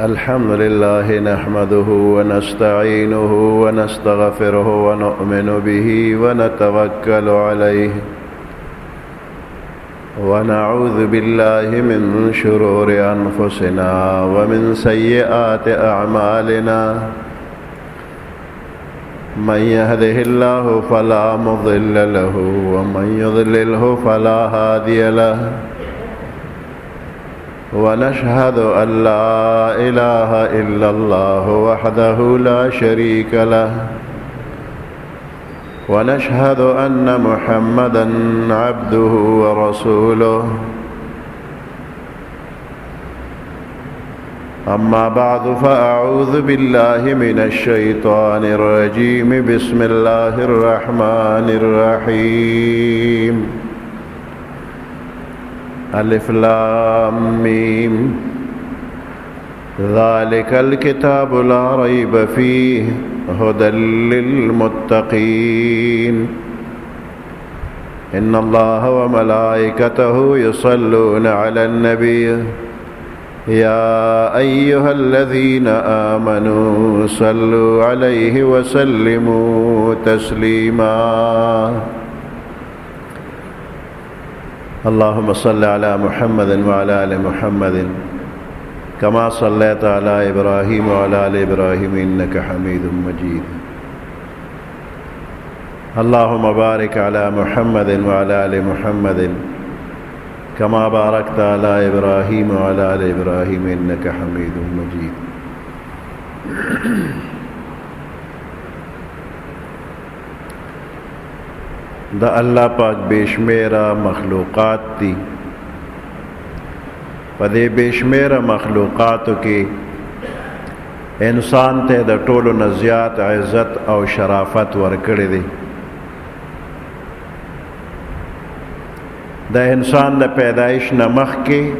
الحمد لله نحمده ونستعينه ونستغفره ونؤمن به ونتوكل عليه ونعوذ بالله من شرور أنفسنا ومن سيئات أعمالنا من يهده الله فلا مضل له ومن يضلله فلا هادي له ونشهد أن لا إله إلا الله وحده لا شريك له ونشهد أن محمدًا عبده ورسوله أما بعد فأعوذ بالله من الشيطان الرجيم بسم الله الرحمن الرحيم ألف لام ميم ذلك الكتاب لا ريب فيه هدى للمتقين إن الله وملائكته يصلون على النبي يا أيها الذين آمنوا صلوا عليه وسلموا تسليما اللهم صل على محمد وعلى آل محمد كما صليت على إبراهيم وعلى آل إبراهيم إنك حميد مجيد اللهم بارك على محمد وعلى آل محمد كما باركت على إبراهيم وعلى آل إبراهيم إنك حميد مجيد دا اللہ پاک بیشمیرہ مخلوقات دی پدے بیشمیرہ مخلوقاتو کی انسان تے دا ټولو نه زیات عزت او شرافت ورکړی دی دا انسان د پیدایش نه مخکې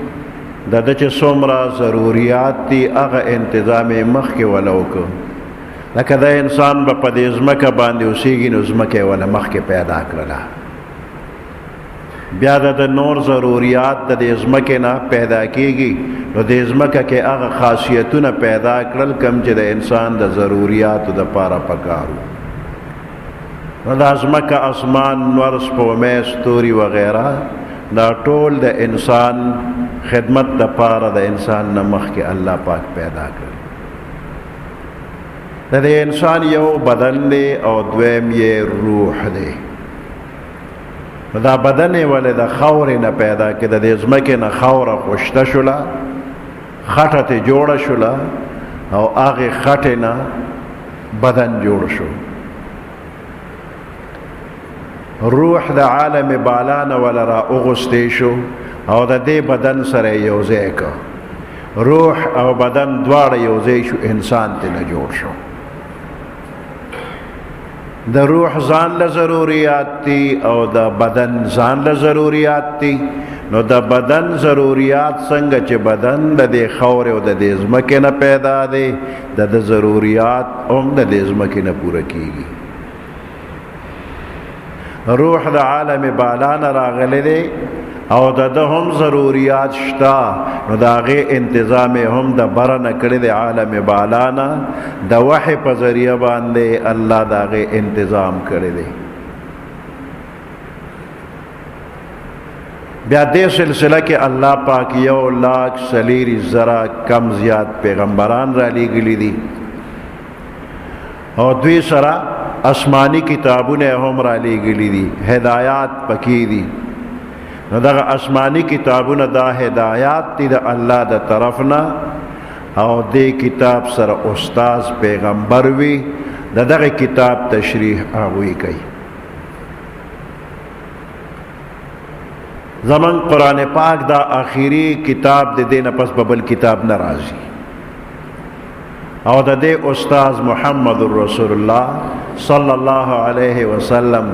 د ده چې څومره ضروریات دي هغه انتظام یې مخکې وله وکړو لکه دا انسان به په دې ځمکه باندې اوسېږي نو ځمکه یې وله مخکې پیدا کړله بیا د نور ضروریات د دې ځمکې نه پیدا کېږي نو دې ځمکه کې هغه خاصیتونه پیدا کړل کوم چې د انسان د ضروریاتو دپاره پکار وو نو دا ځمکه اسمان نور سپومۍ ستوري وغیره دا ټول د انسان خدمت دپاره د انسان نه مخکې الله پاک پیدا کړل د دې انسان یو بدن دی او دویم یې روح دی دا بدن یې ولې د خاورې نه پیدا کې د دې ځمکې نه خاوره خوشته شوله خټه ترې جوړه شوله او هغې خټې نه بدن جوړ شو روح د عالم بالا نه وله را اغوستی شو او د دې بدن سره یې یو ځای کړ روح او بدن دواړه یو ځای شو انسان ترې نه جوړ شو د روح ځان له ضروریات دي او د بدن ځان له ضروریات دي نو د بدن ضروریات څنګه چې بدن د دې خاورې او د دې ځمکې نه پیدا دی د ده ضروریات هم د دې ځمکې نه پوره کیږي روح د عالم بالا نه راغلی دی او د ده هم ضروریات شته نو د هغې انتظام یې هم د بره نه کړی دی عالم بالا نه د وحی په ذریعه باندې الله د هغې انتظام کړی دی بیا دې سلسله کې الله پاک 1,40,000 کم زیات پیغمبران را لیږلي دي او دوی سره آسمانی کتابونه هم را لیږلي دي هدایات پکې دي نو دغه آسمانی کتابونه دا هدایات دي د الله د طرف نه او دې کتاب سره استاز پیغمبر وي د دغه کتاب تشریح هغوی کوي زمون قرآن پاک دا آخری کتاب د دې نه پس به بل کتاب نه راځي او د دې استاز محمد رسول الله صلی الله علیه وسلم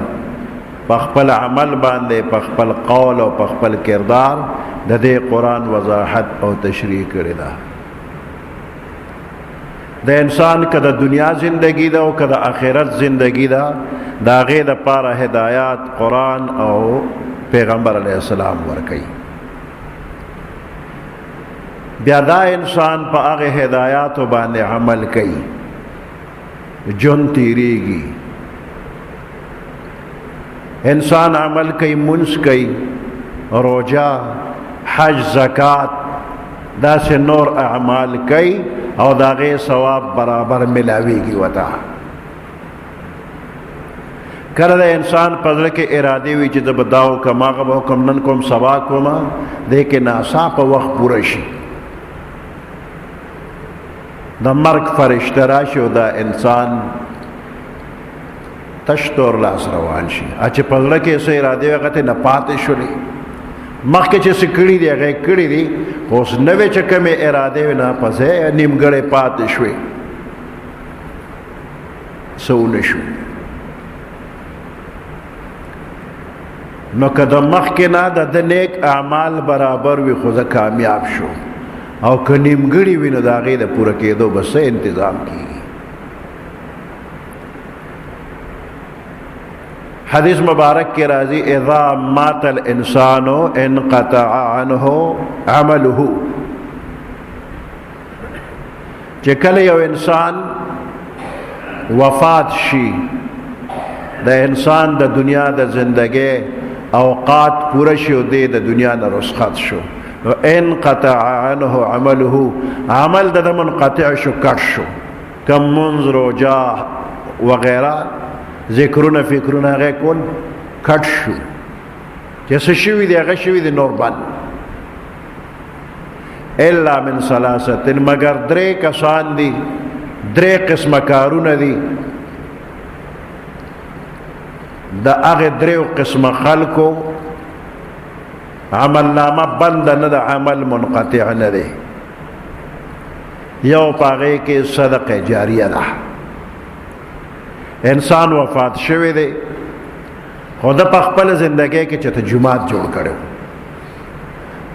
په خپل عمل باندې په خپل قول او په خپل کردار د دې قرآن وضاحت او تشریح کړې ده د انسان که د دنیا زندگی ده او که د آخرت زندگی ده د هغې دپاره هدایات قرآن او پیغمبر علیہ السلام ورکی بیا دا انسان په هغه هدایاتو باندې عمل کوي، جون تیریږي، انسان عمل کوي، منځ کوي، روجا، حج، زکات، داسې نور اعمال کوي او د هغې ثواب برابر ملاویږي وته. کله د انسان په زړه کې ارادې وي چې زه به دا وکړم، هغه به وکړم، نن کوم سبا کومه، دی کې ناڅاپه وخت پوره شي، د مرګ فرشته راشي او دا انسان تش طور لاس روان شي. چې په زړه کې څه ارادې وي هغه ته نه پاتې شولې، مخکې چې څه کړي دي هغه یې کړي دي، اوس نوې چې کومې ارادې وي نه په ځای نیمګړې پاتې شوې، څه ونه شو. نو که د مخکې نه د نیک اعمال برابر وي خو زه کامیاب شو، او که نیمګړي وي نو د هغې د پوره کېدو به څه انتظام کېږي. حدیث مبارک کے راضی اذا مات الانسان انقطع عنه عمله، چې کله یو انسان وفات شي، د انسان د دنیا د زندګۍ اوقات پوره شي او دی د دنیا نه رخصت شو، انقطع عنه عمله، عمل د منقطع شو، کټ شو، کم منځ، روجا وغیرہ، ذکرونه فکرونه هغه کول کټ شو، چې څه شوي دي هغه شوي دي، نور بند. الا من ثلاثه، مگر درې کسان دي، درې قسمه کارونه دي د هغې دریو قسمه خلکو عمل نامه بند نه ده، عمل منقطع نه دی. یو په هغې کې صدقه جاریه ده، انسان وفات شوی دی خو د په خپله زندګۍ کې چې ته جومات جوړ کړی،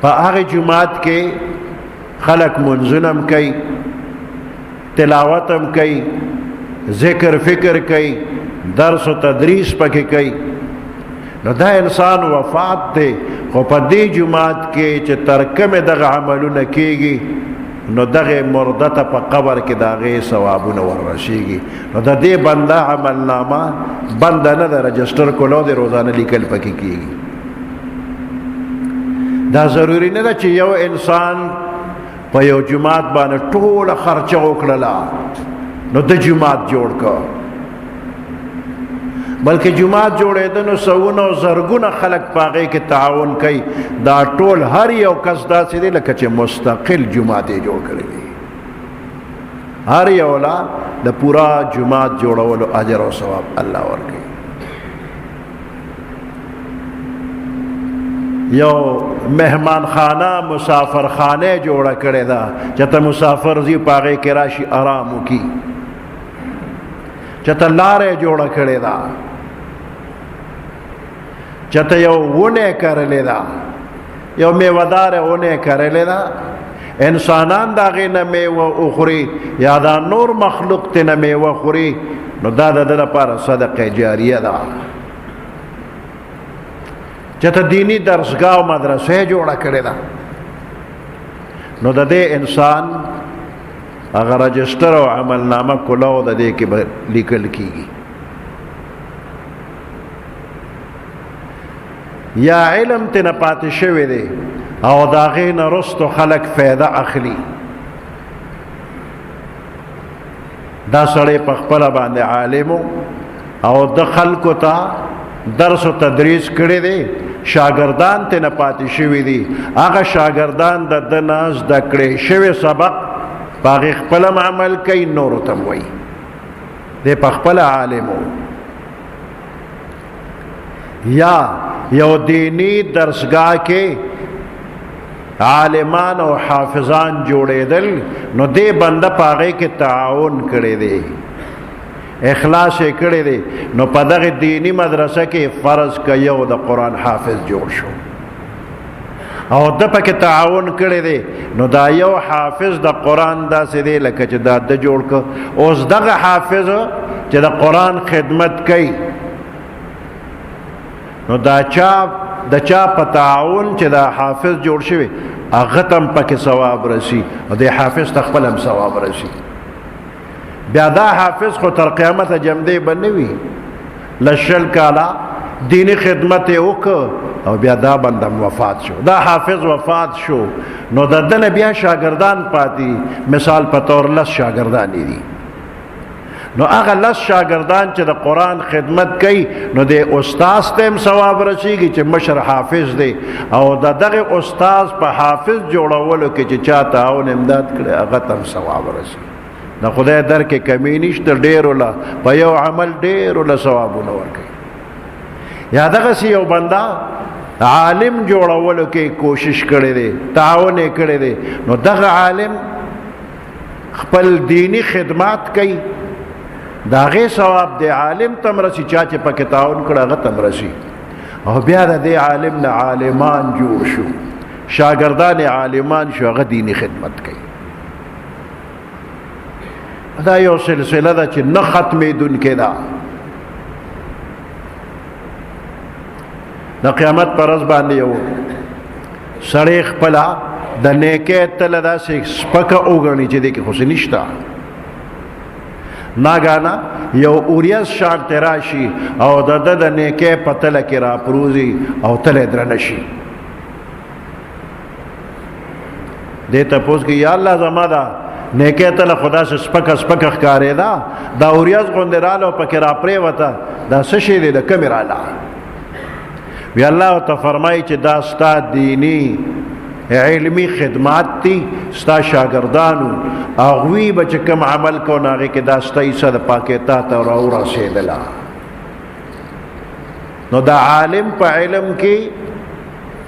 په هغې جومات کې خلک منځونه هم کوي، تلاوت هم کوي، ذکر فکر کوي، درس و تدریس پکې کوي. نو دا انسان وفات دی خو په دې جومات کې چې تر کومې دغه عملونه کېږي نو دغه مرده ته په قبر کې د هغې ثوابونه وررسېږي. نو د دې بنده عملنامه بنده نه ده، رجسټر کولو د روزانه لیکل پکې کېږي. دا ضروري نه ده چې یو انسان په یو جومات باندې ټوله خرچه وکړله نو د جومات جوړ کړ، بلکې جومات جوړېده نو سوونه او زرګونه خلک په هغې کې تعاون کوي. دا ټول هر یو کس داسې دی لکه چې مستقل جومات یې جوړ کړی دی، هر یو لا د پورا جومات جوړولو اجر او ثواب الله ورکوي. یو مهمان خانه مسافر خانه جوړه کړې ده چې ته مسافر ځي په هغې کې راشي آرام وکړي، چې ته لارې جوړه کړې ده، چې ته یو ونه کرلې ده، یو میوهداره ونه کرلې ده، انسانان د هغې نه میوه وخوري یا دا نور مخلوق ترې نه میوه خوري، نو دا د ده لپاره صدقه جاریه ده. چې ته دینی درسګاه او مدرسه جوړه کړې ده نو د دې انسان هغه رجسټر او عملنامه کلو د دې کې به لیکل کېږي. یا علم ته نه پاتې شوی دی او د هغې نه وروستو خلک فایده اخلي، دا سړی په خپله باندې عالم او د خلکو ته درس و تدریس کړی دی، شاگردان ته نه پاتې شوي دي، هغه شاگردان د ده نه زده کړی شوی سبق په هغې خپله عمل کوي، نورو ته وایي، دی په خپله عالم. یا یو دینی درسگاه کې عالمان او حافظان جوړېدل نو دې بنده په هغې کې تعاون کړی دی، اخلاص یې کړی دی، نو په دغه دینی مدرسه کې فرض که یو د قرآن حافظ جوړ شو او د پکې تعاون کړی دی، نو دا یو حافظ د قرآن داسې دی لکه چې دا د جوړ که. اوس دغه حافظ چې د قرآن خدمت کوي نو دا چا په تعاون چې دا حافظ جوړ شوی هغه تم پکې ثواب رسی او د حافظ تخپل هم ثواب رسی. بیا دا حافظ خو تر قیامت جمدی بنوي لشل کالا دینی خدمت وکړه او بیا دا بندم وفات شو، دا حافظ وفات شو، نو د دنه بیا شاگردان پاتی، مثال په تور 10 شاگردان دي. نو هغه 10 شاگردان چې د قرآن خدمت کوي نو د استاذ ته هم ثواب رسیږي چې مشر حافظ دی، او د دغه استاذ په حافظ جوړولو کې چې چا تعاون امداد کړي هغه ته هم ثواب رسیږي. د خدای در کې کمی نشته، ډېرو له په یو عمل ډېرو له ثوابونه ورکوي. یا دغسې یو بنده عالم جوړولو کې کوشش کړی دی، تعاون یې کړی دی، نو دغه عالم خپل دینی خدمات کوي، د هغې ثواب د عالم تم رسي، چا چې پکې تعاون کړه هغه تم رسي. او بیا د دې عالم نه عالمان جوړ شو، شاگردان عالمان شو، هغه دینی خدمت کوي. دا یو سلسله ده چې نه ختمېدونکې ده. د قیامت پر ورځ باندې یو سړی خپله د نیکۍ تله داسې سپکه وګڼي چې دې کې خو څه نشته. ناګانا یو اوریاز شانتی راشي او د ده د نیکۍ په تله کې راپروزي او تله درنه شي. دې تپوس کې یا الله زما دا نیکۍ تله خدا سے سپکه سپکه ښکارېده، دا اوریاز غوندې راله او پکې راپرېوته، دا څه شی دی، د کمې راله؟ وی الله ورته فرمایي چې دا ستا دینی علمی خدمات تی، ستا شاگردانو هغوی به چې کوم عمل کو نو هغې کې دا ستا حصه د پاکې تا ته راورسېدله. نو د عالم په علم کې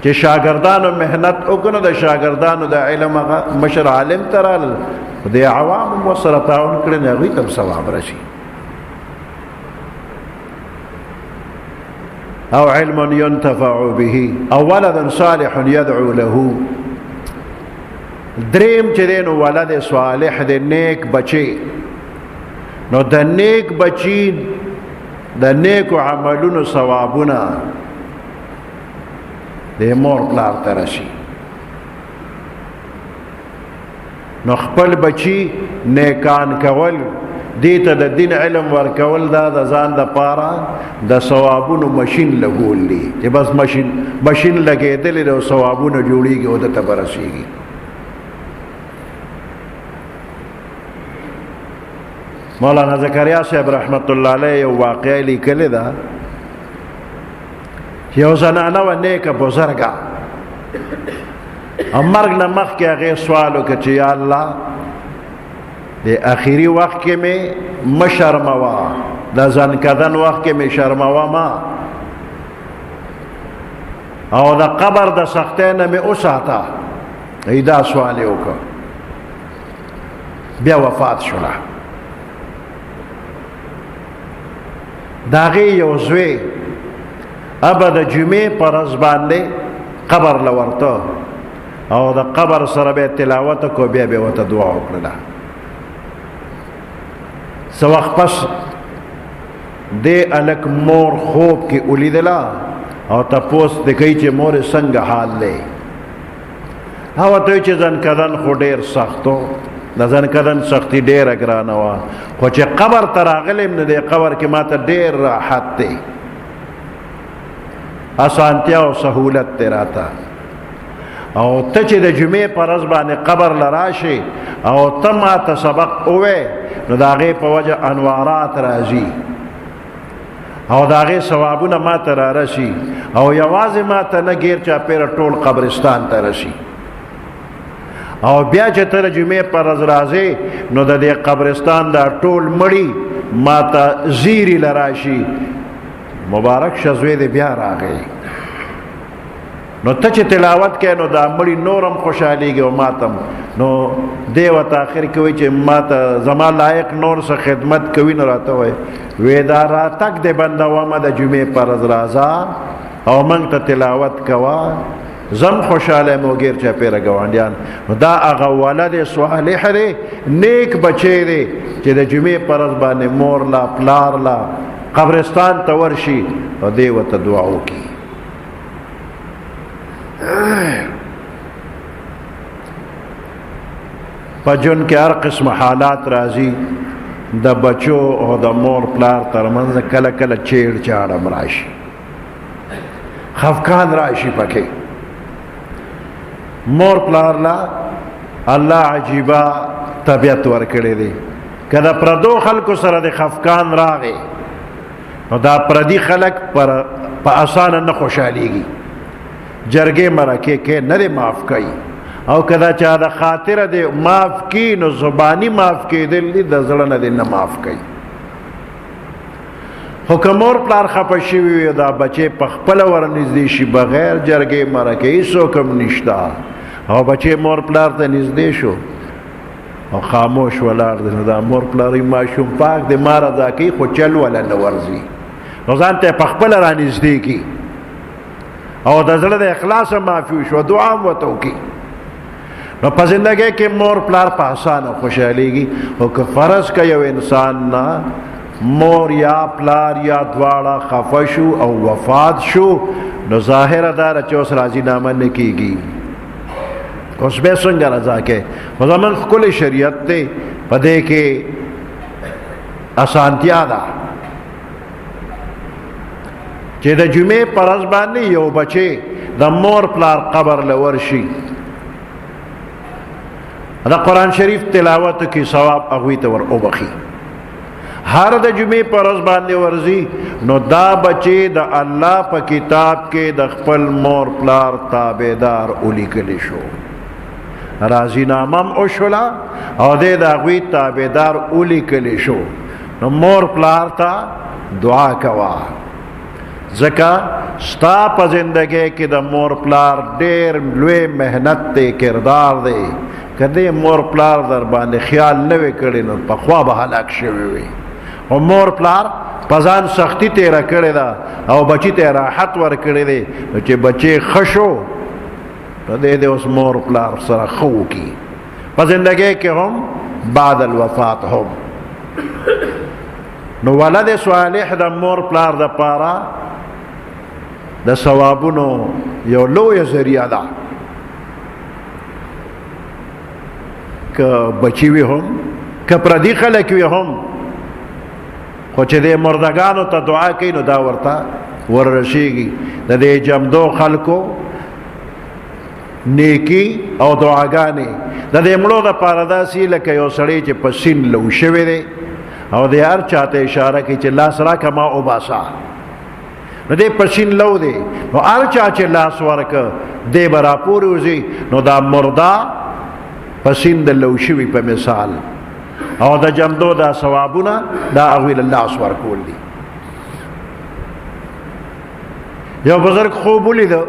چې شاگردانو محنت وکړو، د شاگردانو د علم هغه مشر عالم ته رالل، د عوام ورسره تعاون کړی نو هغوی ته هم ثواب رسي. او علم ينتفع به او ولد صالح يدعو له. دریم چې دی نو ولد صالح دی، نیک بچی. نو د نیک بچی د نیکو عملونو ثوابونه د مور پلار ته رسي. نو خپل بچی نیکان کول، دیتا د دین علم ورکول، دا د ځان د پاره د ثوابونو ماشین لګول دي چې بس ماشین لګېدلې او ثوابونه جوړیږي او د ته برسیږي. مولانا زکریا صاحب رحمت الله علیه یو واقعه لیکلې ده چې یو زنانه وه نیکه بزرګه، مرګ نه مخکې هغې سوال وکړه چې یا الله د اخیری وخت کې مې مشرموه، د زنکدن وخت کې مې شرموه ما، او د قبر د سختۍ نه مې وساته. دا سوال یې وکړه. بیا وفات شوله. د هغې یو زوی ابه د جمعې په ورځ باندې قبر له ورته او د قبر سره به یې تلاوت وکړو، بیا به یې ورته دعا وکړله. څه وخت پس دې هلک مور خوب کې ولیدله او تپوس دې کوي چې مورې څنګه حال دی؟ هغه ورته وایي چې زنکدن خو ډېر سخت و، د زنکدن سختي ډېره ګرانه وه، خو چې قبر ته راغلی یم نو دې قبر کې ما ته ډېر راحت دی، اسانتیا او سهولت دی راته. او ته چې د جمعې په ورځ باندې قبر له راشې او ته ما ته سبق ووایې نو د هغې په وجه انوارات راځي او د هغې ثوابونه ما ته رارسي، او یوازې ما ته نه ګیر چاپېره ټول قبرستان ته رسي. او بیا چې ته د جمعې په ورځ راځې نو د دې قبرستان دا ټول مړي ما ته زیري له راشي، مبارک شه زوی دې بیا راغی. نو ته چې تلاوت کوې نو دا مړي نورم خوشحالیږي او ماتم. نو دی ورته آخر کې وایي چې ما ته زما لایق نور څه خدمت کوي نو راته وایي وی دا راتګ د بنده ومه د جمعې په ورځ راځه او موږ ته تلاوت کوه، زم خوشحاله یم او ګیر چاپېره ګاونډیان. نو دا هغه ولد صالح دی، نیک بچی دی چې د جمعې په ورځ باندې مور لا پلار لا قبرستان ته ورشي او دی ورته دعا وکړي. په ژوند کې هر قسم حالات راځي د بچو او د مور پلار ترمنځ کله کله چیړ چاړم راشي خفقان راشي پکې مور پلار لا الله عجیبه طبیعت ورکړی دی که د پردو خلکو سره د خفقان راغی نو دا پردي خلک په اسانه نه خوشحالیږي جرګې مرکې کې نه دی معاف کوي او کدا چا د خاطره دی معاف کی نو زبانی معاف کېدل دي د زړه نه دی نه معاف کوي خو که مور پلار خفه شوي وي دا بچې په خپله ورنږدې شي بغیر جرګې مرکې هېڅوک هم نشته او بچې مور پلار ته نږدې شو او خاموش ولاړ دی نو دا مور پلار ماشوم پاک دی ما رضا کوي خو چل ولا نه ورځي نو ځان ته یې په خپله رانږدې کي او د زړه د اخلاصه معافي وشوه دعا هم ورته وکړي نو په زندګۍ کې مور پلار په اسانه خوشحالیږي او که فرض که یو انسان نه مور یا پلار یا دواړه خفه شو او وفات شو نو ظاهره داره چې اوس راضینامه نه کېږي اوس به څنګه رضا کوي خو زموږ ښکلی شریعت دی په دې کې اسانتیا ده چې د جمعې په ورځ باندې یو بچی د مور پلار قبر له ورشي دا قرآن شریف تلاوت کی ثواب هغوی ته ور وبخي هر د جمعې په ورځ باندې ورځي نو دا بچی د الله په کتاب کې د خپل مور پلار تابعدار ولیکلی شو راضینامه هم وشوله او دی د هغوی تابعدار ولیکلی شو نو مور پلار ته دعا کوه ځکه ستا په زندګۍ کې د مور پلار ډېر لوی محنت دی کردار دی که دې مور پلار در باندې خیال نه وی کړی نو پخوا به هلاک شوی وي او مور پلار په ځان سختي تېره کړې ده او بچي ته راحت ورکړی دی نو چې بچی ښه شو نو دی د اوس مور پلار سره ښه وکړي په زندګۍ کې هم بعد الوفات هم نو ولد صالح د مور پلار دپاره د ثوابونو یو لویه ذریعه ده که بچی وي هم که پردي خلک وي هم خو چې د مردگانو ته دعا کوي نو دا ورته وررسیږي د دې جمدو خلکو نیکی او دعاګانې د دې مړو دپاره داسې لکه یو سړی چې په سین لو شوی دی او د هر چاته اشاره کوي چې لاس راکه ما وباسه نو دی په سین لو دی نو هر چا چې لاس ورکه دی به راپورې وځي نو دا مرده په سین د لو شوي په مثال او د جمدو دا ثوابونه دا هغوی له لاس ورکول دي یو بزرګ خوب ولیده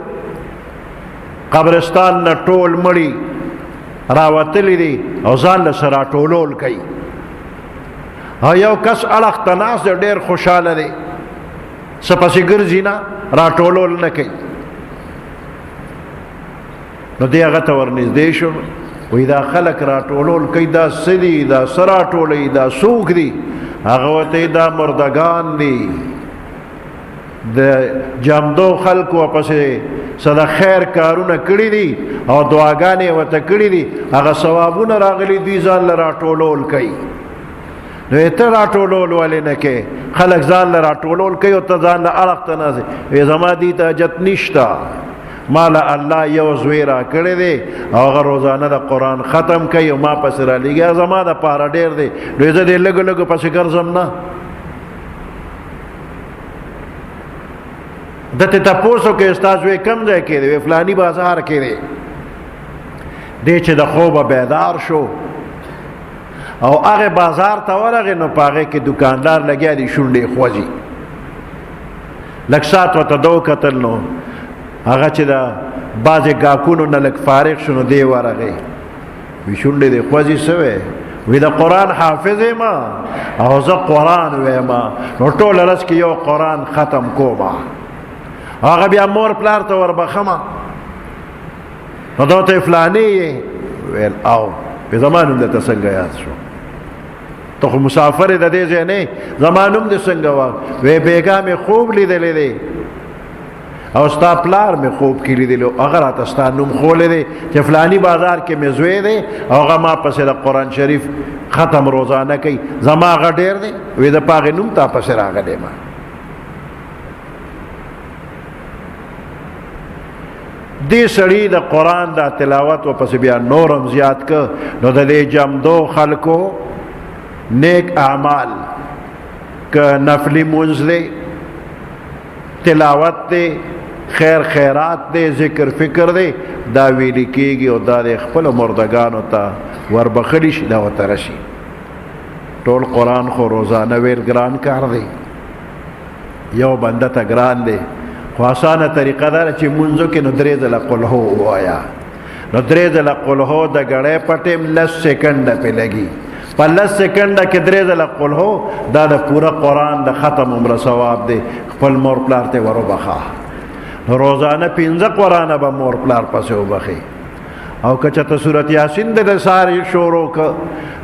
قبرستان نه ټول مړي راوتلی دي او ځان له سره راټولول کوي او یو کس اړخ ته ناست دی ډېر خوشحاله دی څه پسې ګرځي نه راټولول نه کوي نو دی هغه ته ورنږدې شو وی دا خلک راټولول کوي دا څه دي دا څه راټولوي دا څوک دي هغه ورته دا مردگان دي د جمدو خلکو ورپسې څه د خیر کارونه کړي دي او دعاګانې ورته کړي دي هغه ثوابونه راغلي دوی ځان له راټولول کوي نو ته راټولول ولې نه کوې خلک ځان له راټولول کوي او ته ځان له اړخ ته ناست وی زما دې ته حاجت نشته ما له الله یو زوی را کړی دی او هغه روزانه د قرآن ختم کوي او ما پسې رالیږي زما دپاره ډېر دی نو زه دې لږو لږو پسې ګرځم نه دته تپوس وکړې ستا زوی کوم ځای کې دی وی فلاني بازار کې دی دی چې د خوبه بیدار شو او هغه بازار ته ورغی نو په هغې کې دکاندار لګیا دی شونډې خوځي لږ ساعت ورته دو کتل نو هغه چې د بعضې ګاکونو نه لږ فارغ شو نو دی ورغی وی شونډې دې خوځي څه وی وی د قرآن حافظ یم او زه قرآن ویم نو ټوله ورځ کې یو قرآن ختم کومه هغه بیا مور پلار ته وربخمه نو دا ته فلانې یې ویل او په زما نوم درته څنګه یاد شو ته خو مسافر یې د دې ځای نه زما نوم دې څنګه وه وی بېګا مې خوب لیدلی دی او ستا پلار می خوب کې لیدلو هغه راته ستا نوم ښولی دی چې فلاني بازار کې مې زوی دی او هغه ما پسې د قرآن شریف ختم روزانه کوي زما هغه ډېر دی وی د په هغې نوم تا پسې راغلی ما دې سړي د قرآن دا تلاوت ورپسې بیا نورم زیات که نو د دې جمدو خلکو نیک اعمال که نفلی منځ دی تلاوت دی خیر خیرات دی ذکر فکر دی دا ویلی کېږي او دا د خپلو مردګانو ته وربخلی شي دا ورته رشي ټول قرآن خو روزانه ویل ګران کار دی یو بنده ته ګران دی خو اسانه طریقه ده چې منځو کې نو 3 ځله قل هو ووایه نو 3 ځله قل هو د ګړۍ په ټیم 10 سیکنډه پې لګي په 10 سیکنډه کې 3 ځله قل هو دا د پوره قرآن د ختم عمره ثواب دی خپل مور پلار ته وروبخه نو روزانه 15 قرآنه به مور پلار پسې وبخي او که چېرته صورت یاسین د ساري شروع که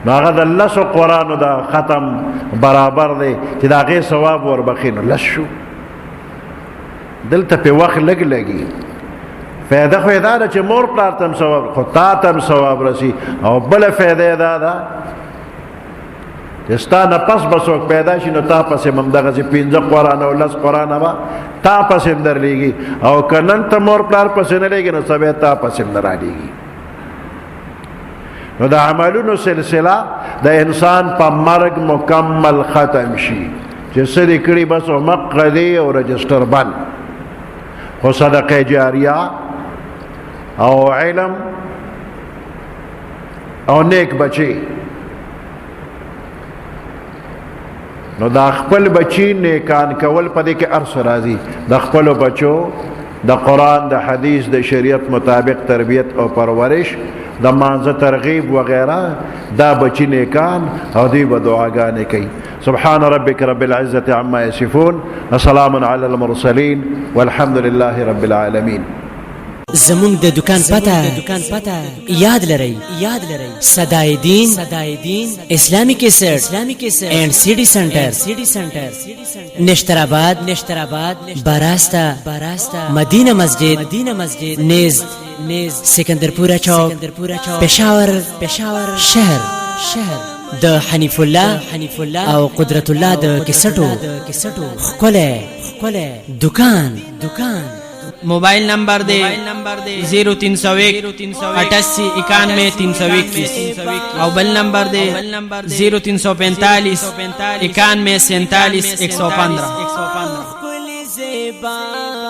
نو هغه د 10 قرآنو د ختم برابر دی چې د هغې ثواب وربخي نو 10 شو دلته په وخت لګ لګي فایده خو دا ده چې مور پلار ته هم ثواب خو تا ته هم ثواب رسي او بله فایده دا ده چې ستا نه پس به څوک پیدا شي نو تا پسې هم همدغسې 15 قرآن او 10 قرآن به تا پسې هم درلیږي او که نن ته مور پلار پسې نه لیږي نو سبا تا پسې هم نه رالیږي نو د عملونو سلسله د انسان په مرګ مکمل ختم شي چې څه دې کړي بس مقه دی او رجسټر بند خو صدقه جاریه او علم او نیک بچی نو دا خپل بچی نیکان کول په دې کې ارس راځي د خپلو بچو د قرآن د حدیث د شریعت مطابق تربیت او پرورش د مانځه ترغیب وغیرہ دا بچی نیکان او دی به دعاګانې کوي سبحان ربك رب العزة عما يصفون وسلام على المرسلين والحمد لله رب العالمين زمونږ د دکان پته یاد لرئ صدای دین اسلامی کیسټ اینڈ سیډي سنټر نشتر آباد باراستا مدینہ مسجد نیز سکندرپورہ چوک پشاور شهر د حنیف الله او قدرت الله د کیسټو خپله دکان موبائل نمبر دے 0301 88 91 321 او بل نمبر دے 0345 91 47 115